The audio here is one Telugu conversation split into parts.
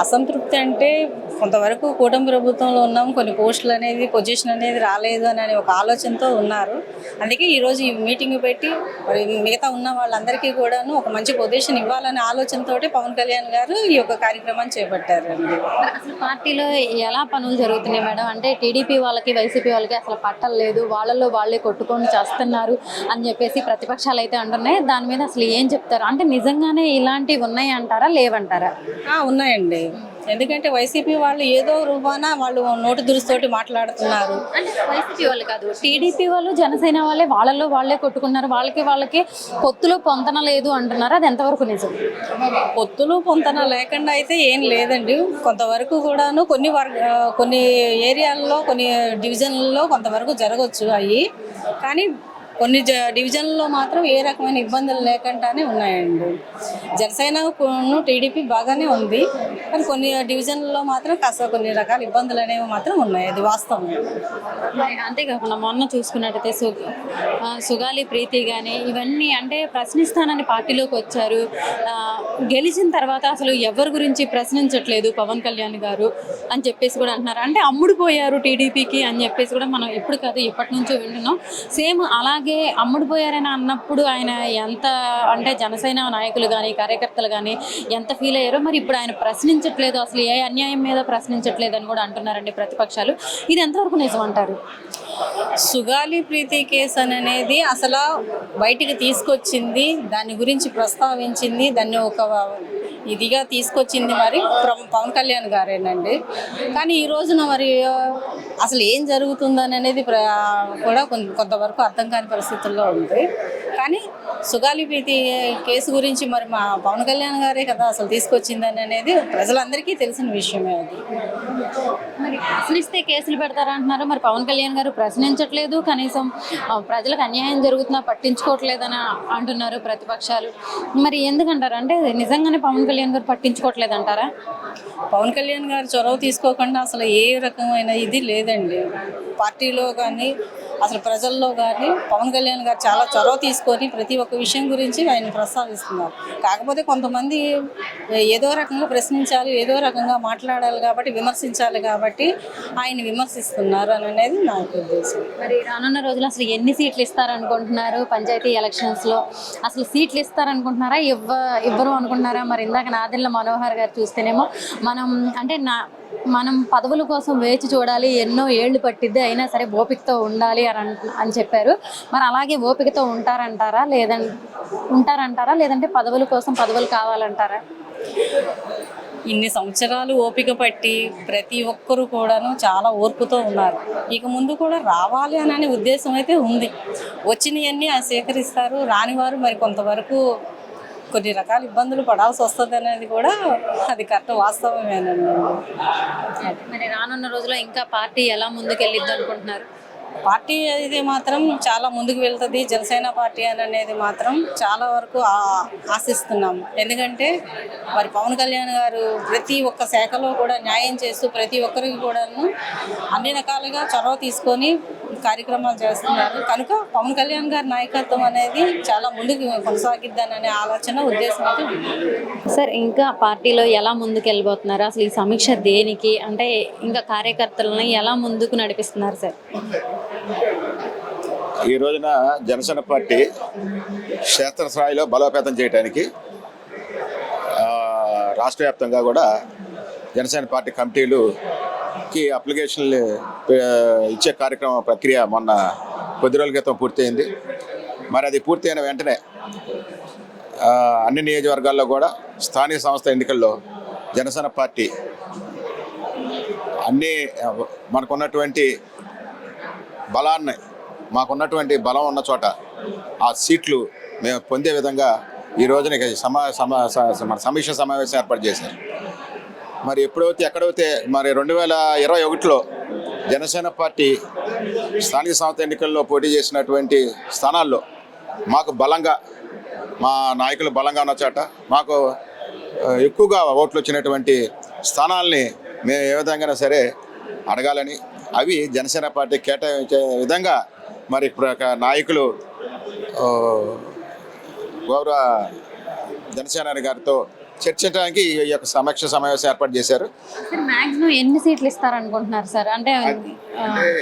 అసంతృప్తి అంటే కొంతవరకు కూటమి ప్రభుత్వంలో ఉన్నాం, కొన్ని పోస్టులు అనేది పొజిషన్ అనేది రాలేదు అని ఒక ఆలోచనతో ఉన్నారు. అందుకే ఈరోజు ఈ మీటింగ్ పెట్టి మరి మిగతా ఉన్న వాళ్ళందరికీ కూడాను ఒక మంచి పొజిషన్ ఇవ్వాలనే ఆలోచనతోటి పవన్ కళ్యాణ్ గారు ఈ యొక్క కార్యక్రమాన్ని చేపట్టారండి. అసలు పార్టీలో ఎలా పనులు జరుగుతున్నాయి మేడం? అంటే టీడీపీ వాళ్ళకి వైసీపీ వాళ్ళకి అసలు పట్టలేదు, వాళ్ళలో వాళ్ళే కొట్టుకొని చేస్తున్నారు అని చెప్పేసి ప్రతిపక్షాలు అయితే అంటున్నాయి. దాని మీద అసలు ఏం చెప్తారు? అంటే నిజంగానే ఇలాంటివి ఉన్నాయి అంటారా, లేవంటారా? ఉన్నాయండి. ఎందుకంటే వైసీపీ వాళ్ళు ఏదో రూపాన వాళ్ళు నోటు దురుస్తోటి మాట్లాడుతున్నారు. అంటే వైసీపీ వాళ్ళు కాదు, టీడీపీ వాళ్ళు జనసేన వాళ్ళే వాళ్ళలో వాళ్ళే కొట్టుకున్నారు, వాళ్ళకి పొత్తులో పొంతన లేదు అంటున్నారు. అది ఎంతవరకు నిజం? పొత్తులు పొంతన లేకుండా అయితే ఏం లేదండి. కొంతవరకు కూడాను కొన్ని ఏరియాల్లో కొన్ని డివిజన్లలో కొంతవరకు జరగవచ్చు అవి, కానీ కొన్ని డివిజన్లలో మాత్రం ఏ రకమైన ఇబ్బందులు లేకుండానే ఉన్నాయండి. జనసేన టీడీపీ బాగానే ఉంది, కానీ కొన్ని డివిజన్లలో మాత్రం కాస్త కొన్ని రకాల ఇబ్బందులు అనేవి మాత్రం ఉన్నాయి. అది వాస్తవం. అంతేకాకుండా మొన్న చూసుకున్నట్టయితే సుగాలి ప్రీతి కానీ ఇవన్నీ అంటే ప్రశ్నిస్తానని పార్టీలోకి వచ్చారు. గెలిచిన తర్వాత అసలు ఎవరి గురించి ప్రశ్నించట్లేదు పవన్ కళ్యాణ్ గారు అని చెప్పేసి కూడా అంటున్నారు. అంటే అమ్ముడు పోయారు టీడీపీకి అని చెప్పేసి కూడా మనం ఇప్పుడు కాదు ఇప్పటి నుంచో వింటున్నాం. సేమ్ అలాగే అమ్ముడు పోయారని అన్నప్పుడు ఆయన ఎంత అంటే జనసేన నాయకులు కానీ కార్యకర్తలు కానీ ఎంత ఫీల్ అయ్యారో, మరి ఇప్పుడు ఆయన ప్రశ్నించట్లేదు, అసలు ఏ అన్యాయం మీద ప్రశ్నించట్లేదు అని కూడా అంటున్నారండి ప్రతిపక్షాలు. ఇది ఎంతవరకు నిజం అంటారు? సుగాలి ప్రీతి కేసు అనేది అసలు బయటికి తీసుకొచ్చింది, దాని గురించి ప్రస్తావించింది, దాన్ని ఒక ఇదిగా తీసుకొచ్చింది మరి పవన్ కళ్యాణ్ గారేనండి. కానీ ఈ రోజున మరి అసలు ఏం జరుగుతుందని అనేది కూడా కొంతవరకు అర్థం కాని పరిస్థితుల్లో ఉంది. కానీ సుగాలి ప్రీతి కేసు గురించి మరి మా పవన్ కళ్యాణ్ గారే కదా అసలు తీసుకొచ్చిందని అనేది ప్రజలందరికీ తెలిసిన విషయమే. అది మరి ప్రశ్నిస్తే కేసులు పెడతారంటున్నారు. మరి పవన్ కళ్యాణ్ గారు ప్రశ్నించట్లేదు, కనీసం ప్రజలకు అన్యాయం జరుగుతున్నా పట్టించుకోవట్లేదని అంటున్నారు ప్రతిపక్షాలు. మరి ఎందుకంటారు? అంటే నిజంగానే పవన్ కళ్యాణ్ గారు పట్టించుకోవట్లేదు అంటారా? పవన్ కళ్యాణ్ గారు చొరవ తీసుకోకుండా అసలు ఏ రకమైన ఇది లేదండి. పార్టీలో కానీ అసలు ప్రజల్లో కానీ పవన్ కళ్యాణ్ గారు చాలా చొరవ తీసుకొని ప్రతి ఒక్క విషయం గురించి ఆయన ప్రస్తావిస్తున్నారు. కాకపోతే కొంతమంది ఏదో రకంగా ప్రశ్నించాలి, ఏదో రకంగా మాట్లాడాలి కాబట్టి, విమర్శించాలి కాబట్టి ఆయన విమర్శిస్తున్నారు అని అనేది నాకు ఉద్దేశం. మరి రానున్న రోజులు అసలు ఎన్ని సీట్లు ఇస్తారనుకుంటున్నారు? పంచాయతీ ఎలక్షన్స్లో అసలు సీట్లు ఇస్తారనుకుంటున్నారా, ఇవ్వరు అనుకుంటున్నారా? మరి ఇందాక నాదెండ్ల మనోహర్ గారు చూస్తేనేమో మనం పదవుల కోసం వేచి చూడాలి, ఎన్నో ఏళ్ళు పట్టిద్ది, అయినా సరే ఓపికతో ఉండాలి అని చెప్పారు. మరి అలాగే ఓపికతో ఉంటారంటారా లేదంటే పదవుల కోసం పదవులు కావాలంటారా? ఇన్ని సంవత్సరాలు ఓపిక పట్టి ప్రతి ఒక్కరు కూడాను చాలా ఓర్పుతో ఉన్నారు. ఇక ముందు కూడా రావాలి అనే ఉద్దేశం అయితే ఉంది. వచ్చినవన్నీ సేకరిస్తారు, రానివారు మరి కొంతవరకు కొన్ని రకాల ఇబ్బందులు పడాల్సి వస్తుంది అనేది కూడా అది కరెక్ట్ వాస్తవమేనండి. మరి రానున్న రోజుల్లో ఇంకా పార్టీ ఎలా ముందుకెళ్ళిద్ది అనుకుంటున్నారు? పార్టీ అయితే మాత్రం చాలా ముందుకు వెళ్తుంది. జనసేన పార్టీ అనేది మాత్రం చాలా వరకు ఆశిస్తున్నాం. ఎందుకంటే మరి పవన్ కళ్యాణ్ గారు ప్రతి ఒక్క శాఖలో కూడా న్యాయం చేస్తూ ప్రతి ఒక్కరికి కూడాను అన్ని రకాలుగా చొరవ తీసుకొని కార్యక్రమాలు చేస్తున్నారు. కనుక పవన్ కళ్యాణ్ గారి నాయకత్వం అనేది చాలా ముందుకు కొనసాగిద్దాననే ఆలోచన ఉద్దేశం అయితే ఉంది. సార్, ఇంకా పార్టీలో ఎలా ముందుకు వెళ్ళిపోతున్నారు? అసలు ఈ సమీక్ష దేనికి? అంటే ఇంకా కార్యకర్తలని ఎలా ముందుకు నడిపిస్తున్నారు సార్? ఈ రోజున జనసేన పార్టీ క్షేత్రస్థాయిలో బలోపేతం చేయడానికి రాష్ట్ర వ్యాప్తంగా కూడా జనసేన పార్టీ కమిటీలుకి అప్లికేషన్లు ఇచ్చే కార్యక్రమం ప్రక్రియ మొన్న కొద్ది రోజుల క్రితం పూర్తయింది. మరి అది పూర్తయిన వెంటనే అన్ని నియోజకవర్గాల్లో కూడా స్థానిక సంస్థ ఎన్నికల్లో జనసేన పార్టీ మనకున్నటువంటి బలాన్ని, మాకున్నటువంటి బలం ఉన్న చోట ఆ సీట్లు మేము పొందే విధంగా ఈ రోజున మన సమీక్ష సమావేశం ఏర్పాటు చేశారు. మరి ఎక్కడైతే మరి 2021లో జనసేన పార్టీ స్థానిక సంస్థ ఎన్నికల్లో పోటీ చేసినటువంటి స్థానాల్లో మాకు బలంగా, మా నాయకులు బలంగా ఉన్న చోట మాకు ఎక్కువగా ఓట్లు వచ్చినటువంటి స్థానాల్ని మేము ఏ విధంగా సరే అడగాలని, అవి జనసేన పార్టీ కేటాయించే విధంగా మరి నాయకులు గౌరవ జనసేన గారితో చర్చించడానికి ఈ యొక్క సమీక్ష సమావేశం ఏర్పాటు చేశారు. సార్ మాక్సిమం ఎన్ని సీట్లు ఇస్తారనుకుంటున్నారు సార్? అంటే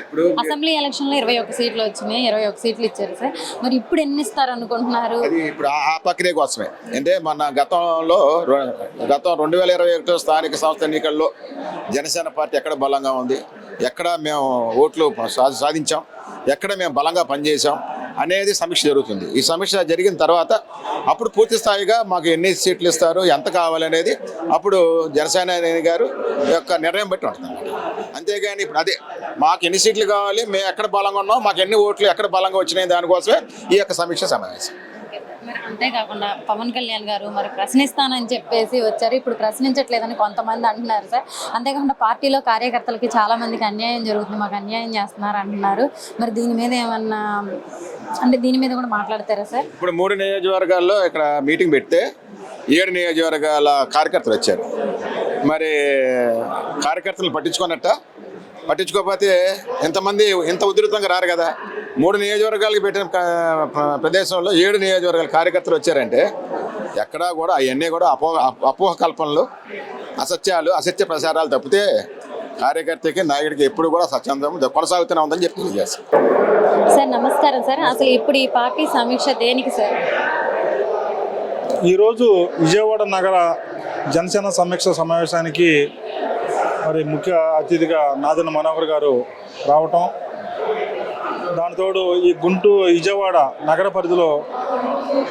ఇప్పుడు అసెంబ్లీ ఎలక్షన్లో 21 సీట్లు వచ్చినాయి, 21 సీట్లు ఇచ్చారు సార్. మరి ఇప్పుడు ఎన్ని ఇస్తారు అనుకుంటున్నారు? అది ఇప్పుడు ఆ ప్రక్రియ కోసమే. అంటే మన గతం 2021 స్థానిక సంస్థ ఎన్నికల్లో జనసేన పార్టీ ఎక్కడ బలంగా ఉంది, ఎక్కడ మేము ఓట్లు సాధించాం, ఎక్కడ మేము బలంగా పనిచేసాం అనేది సమీక్ష జరుగుతుంది. ఈ సమీక్ష జరిగిన తర్వాత అప్పుడు పూర్తి స్థాయిగా మాకు ఎన్ని సీట్లు ఇస్తారు, ఎంత కావాలనేది అప్పుడు జనసేన గారు యొక్క నిర్ణయం బట్టి ఉంటుంది. అంతేగాని ఇప్పుడు అదే మాకు ఎన్ని సీట్లు కావాలి, మేము ఎక్కడ బలంగా ఉన్నాం, మాకు ఎన్ని ఓట్లు ఎక్కడ బలంగా వచ్చినాయి, దానికోసమే ఈ యొక్క సమీక్ష సమావేశం. మరి అంతేకాకుండా పవన్ కళ్యాణ్ గారు మరి ప్రశ్నిస్తానని చెప్పేసి వచ్చారు, ఇప్పుడు ప్రశ్నించట్లేదని కొంతమంది అంటున్నారు సార్. అంతేకాకుండా పార్టీలో కార్యకర్తలకి చాలా మందికి అన్యాయం జరుగుతుంది, మాకు అన్యాయం చేస్తున్నారు అంటున్నారు. మరి దీని మీద ఏమన్నా అంటే దీని మీద కూడా మాట్లాడతారా సార్? ఇప్పుడు 3 నియోజకవర్గాల్లో ఇక్కడ మీటింగ్ పెడితే 7 నియోజకవర్గాల కార్యకర్తలు వచ్చారు. మరి కార్యకర్తలు పట్టించుకోకపోతే ఎంతమంది ఎంత ఉధృతంగా రారు కదా. 3 నియోజకవర్గాలకి పెట్టిన ప్రదేశంలో 7 నియోజకవర్గాల కార్యకర్తలు వచ్చారంటే ఎక్కడా కూడా అవన్నీ కూడా అపోహ కల్పనలు, అసత్య ప్రచారాలు తప్పితే కార్యకర్తకి నాయకుడికి ఎప్పుడు కూడా స్వచ్ఛందం కొనసాగుతూనే ఉందని చెప్పి తెలియజేస్తాం. సార్ నమస్కారం సార్. అసలు ఇప్పుడు ఈ పార్టీ సమీక్ష దేనికి సార్? ఈరోజు విజయవాడ నగర జనసేన సమీక్ష సమావేశానికి మరి ముఖ్య అతిథిగా నాదెండ్ల మనోహర్ గారు రావటం, దానితోడు ఈ విజయవాడ నగర పరిధిలో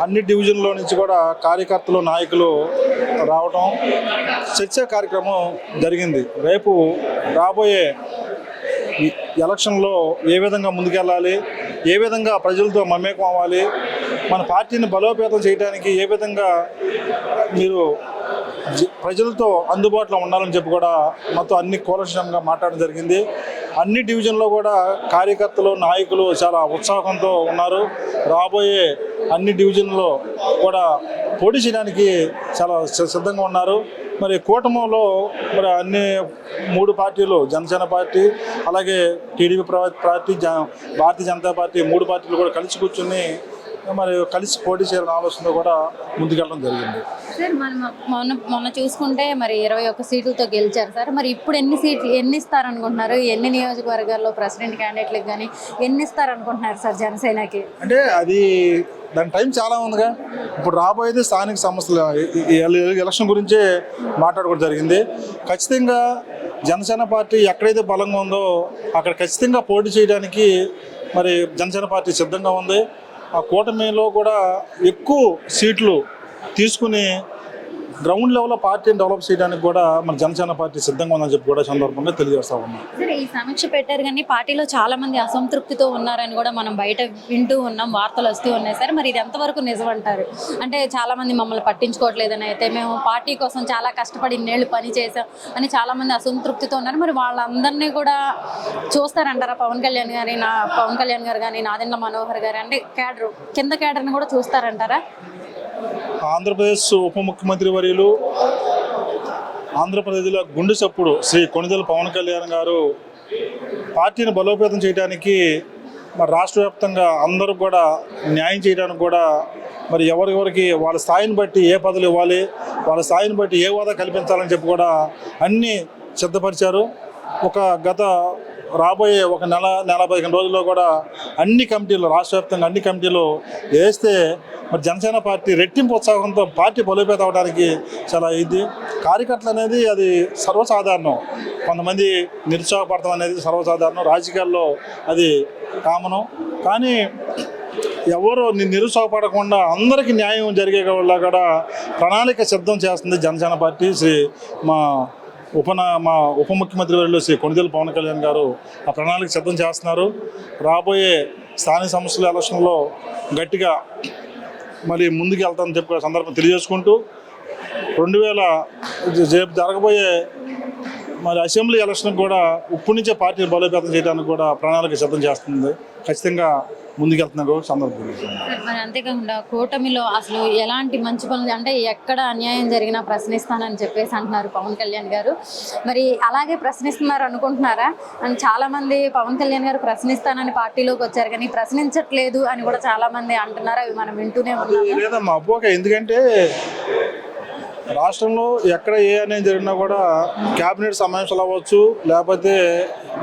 అన్ని డివిజన్లో నుంచి కూడా కార్యకర్తలు నాయకులు రావటం, చర్చా కార్యక్రమం జరిగింది. రేపు రాబోయే ఎలక్షన్లో ఏ విధంగా ముందుకెళ్ళాలి, ఏ విధంగా ప్రజలతో మమేకం అవ్వాలి, మన పార్టీని బలోపేతం చేయడానికి ఏ విధంగా మీరు ప్రజలతో అందుబాటులో ఉండాలని చెప్పి కూడా మొత్తం అన్ని కూలంకషంగా మాట్లాడడం జరిగింది. అన్ని డివిజన్లో కూడా కార్యకర్తలు నాయకులు చాలా ఉత్సాహంతో ఉన్నారు. రాబోయే అన్ని డివిజన్లో కూడా పోటీ చేయడానికి చాలా సిద్ధంగా ఉన్నారు. మరి కూటమిలో మరి అన్ని 3 పార్టీలు, జనసేన పార్టీ, అలాగే TDP party, Bharatiya Janata party 3 పార్టీలు కూడా కలిసి కూర్చుని మరి కలిసి పోటీ చేయాలని ఆలోచనతో కూడా ముందుకెళ్ళడం జరిగింది. సార్ మొన్న చూసుకుంటే మరి 21 సీట్లతో గెలిచారు సార్. మరి ఇప్పుడు ఎన్ని ఇస్తారనుకుంటున్నారు? ఎన్ని నియోజకవర్గాల్లో ప్రెసిడెంట్ క్యాండిడేట్లకు కానీ ఎన్ని ఇస్తారనుకుంటున్నారు సార్ జనసేనకి? అంటే అది దాని టైం చాలా ఉందిగా. ఇప్పుడు రాబోయేది స్థానిక సంస్థల ఎలక్షన్ గురించే మాట్లాడుకోవడం జరిగింది. ఖచ్చితంగా జనసేన పార్టీ ఎక్కడైతే బలంగా ఉందో అక్కడ ఖచ్చితంగా పోటీ చేయడానికి మరి జనసేన పార్టీ సిద్ధంగా ఉంది. ఆ కూటమిలో కూడా ఎక్కువ సీట్లు తీసుకుని గ్రౌండ్ లెవెల్లో పార్టీని డెవలప్ చేయడానికి కూడా మన జనసేన పార్టీ సిద్ధంగా ఉందని చెప్పి కూడా సందర్భంగా తెలియజేస్తా ఉన్నాం. సరే, ఈ సమీక్ష పెట్టారు కానీ పార్టీలో చాలా మంది అసంతృప్తితో ఉన్నారని కూడా మనం బయట వింటూ ఉన్నాం, వార్తలు వస్తూ ఉన్నాయి సార్. మరి ఇది ఎంతవరకు నిజం అంటారు? అంటే చాలా మంది మమ్మల్ని పట్టించుకోవట్లేదని, అయితే మేము పార్టీ కోసం చాలా కష్టపడి ఇన్నేళ్ళు పని చేసాం అని చాలా మంది అసంతృప్తితో ఉన్నారు. మరి వాళ్ళందరినీ కూడా చూస్తారంటారా? పవన్ కళ్యాణ్ గారు కానీ నాదెండ్ల మనోహర్ గారు అంటే కింద క్యాడర్ని కూడా చూస్తారంటారా? ఆంధ్రప్రదేశ్ ఉప ముఖ్యమంత్రి వర్యులు, ఆంధ్రప్రదేశ్లో గుండె చప్పుడు శ్రీ కొణిదెల పవన్ కళ్యాణ్ గారు పార్టీని బలోపేతం చేయడానికి మరి రాష్ట్ర వ్యాప్తంగా అందరూ కూడా న్యాయం చేయడానికి కూడా మరి ఎవరికి వాళ్ళ స్థాయిని బట్టి ఏ పదవులు ఇవ్వాలి, వాళ్ళ స్థాయిని బట్టి ఏ హోదా కల్పించాలని చెప్పి కూడా అన్నీ సిద్ధపరిచారు. రాబోయే ఒక నెల 15 రోజుల్లో కూడా అన్ని కమిటీలు, రాష్ట్ర వ్యాప్తంగా అన్ని కమిటీలు వేస్తే మరి జనసేన పార్టీ రెట్టింపు ఉత్సాహంతో పార్టీ బలోపేతం అవడానికి చాలా ఇది. కార్యకర్తలు అనేది అది సర్వసాధారణం, కొంతమంది నిరుత్సాహపడతాం అనేది సర్వసాధారణం, రాజకీయాల్లో అది కామను. కానీ ఎవరు నిరుత్సాహపడకుండా అందరికీ న్యాయం జరిగే కూడా ప్రణాళిక సిద్ధం చేస్తుంది జనసేన పార్టీ. మా ఉప ముఖ్యమంత్రి వర్యులు శ్రీ కొణిదెల పవన్ కళ్యాణ్ గారు ఆ ప్రణాళిక సిద్ధం చేస్తున్నారు. రాబోయే స్థానిక సంస్థల ఎలక్షన్లో గట్టిగా మరి ముందుకు వెళ్తామని చెప్పి సందర్భం తెలియజేసుకుంటూ 2000 జరగబోయే మరి అసెంబ్లీ ఎలక్షన్ కూడా ఇప్పటి నుంచే పార్టీని బలోపేతం చేయడానికి కూడా ప్రణాళిక సిద్ధం చేస్తుంది. ఖచ్చితంగా ముందుకెళ్తున్నారు సందర్భం. మరి అంతేకాకుండా కూటమిలో అసలు ఎలాంటి మంచి పనులు అంటే ఎక్కడ అన్యాయం జరిగినా ప్రశ్నిస్తానని చెప్పేసి అంటున్నారు పవన్ కళ్యాణ్ గారు. మరి అలాగే ప్రశ్నిస్తున్నారు అనుకుంటున్నారా? అని చాలా మంది పవన్ కళ్యాణ్ గారు ప్రశ్నిస్తానని పార్టీలోకి వచ్చారు కానీ ప్రశ్నించట్లేదు అని కూడా చాలా మంది అంటున్నారు. అవి మనం వింటూనే ఉన్నాము. లేదమ్మా అపోక, ఎందుకంటే రాష్ట్రంలో ఎక్కడ ఏ అనేది జరిగినా కూడా క్యాబినెట్ సమావేశాలు అవ్వచ్చు, లేకపోతే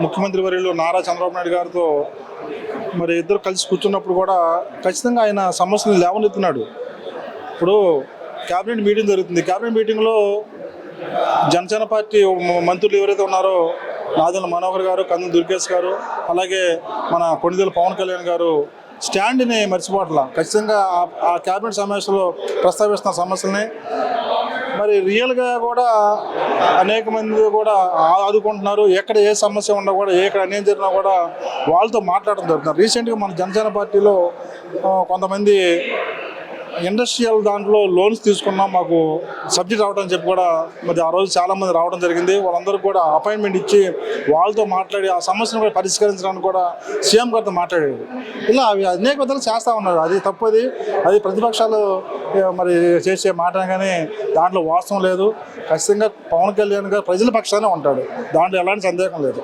ముఖ్యమంత్రి వర్యులు నారా చంద్రబాబు నాయుడు గారితో మరి ఇద్దరు కలిసి కూర్చున్నప్పుడు కూడా ఖచ్చితంగా ఆయన సమస్యలు లేవనెత్తున్నాడు. ఇప్పుడు క్యాబినెట్ మీటింగ్ జరుగుతుంది. క్యాబినెట్ మీటింగ్లో జనసేన పార్టీ మంత్రులు ఎవరైతే ఉన్నారో నాదెండ్ల మనోహర్ గారు, కందుల దుర్గేష్ గారు, అలాగే మన కొణిదెల పవన్ కళ్యాణ్ గారు స్టాండ్ని మర్చిపోవట్లా. ఖచ్చితంగా ఆ క్యాబినెట్ సమావేశంలో ప్రస్తావిస్తున్న సమస్యల్ని మరి రియల్గా కూడా అనేక మంది కూడా ఆదుకుంటున్నారు. ఎక్కడ ఏ సమస్య ఉన్నా కూడా, ఎక్కడ అన్యాయం జరిగినా కూడా వాళ్ళతో మాట్లాడడం జరుగుతుంది. రీసెంట్గా మన జనసేన పార్టీలో కొంతమంది ఇండస్ట్రియల్ దాంట్లో లోన్స్ తీసుకున్నాం, మాకు సబ్సిడీ రావడం అని చెప్పి కూడా మరి ఆ రోజు చాలామంది రావడం జరిగింది. వాళ్ళందరికీ కూడా అపాయింట్మెంట్ ఇచ్చి వాళ్ళతో మాట్లాడి ఆ సమస్యను కూడా పరిష్కరించడానికి కూడా సీఎం గారితో మాట్లాడాడు. ఇలా అవి అనేక విధాలు చేస్తూ ఉన్నారు. అది తప్పది, అది ప్రతిపక్షాలు మరి చేసే మాట కానీ దాంట్లో వాస్తవం లేదు. ఖచ్చితంగా పవన్ కళ్యాణ్ గారు ప్రజల పక్షానే ఉంటాడు, దాంట్లో ఎలాంటి సందేహం లేదు.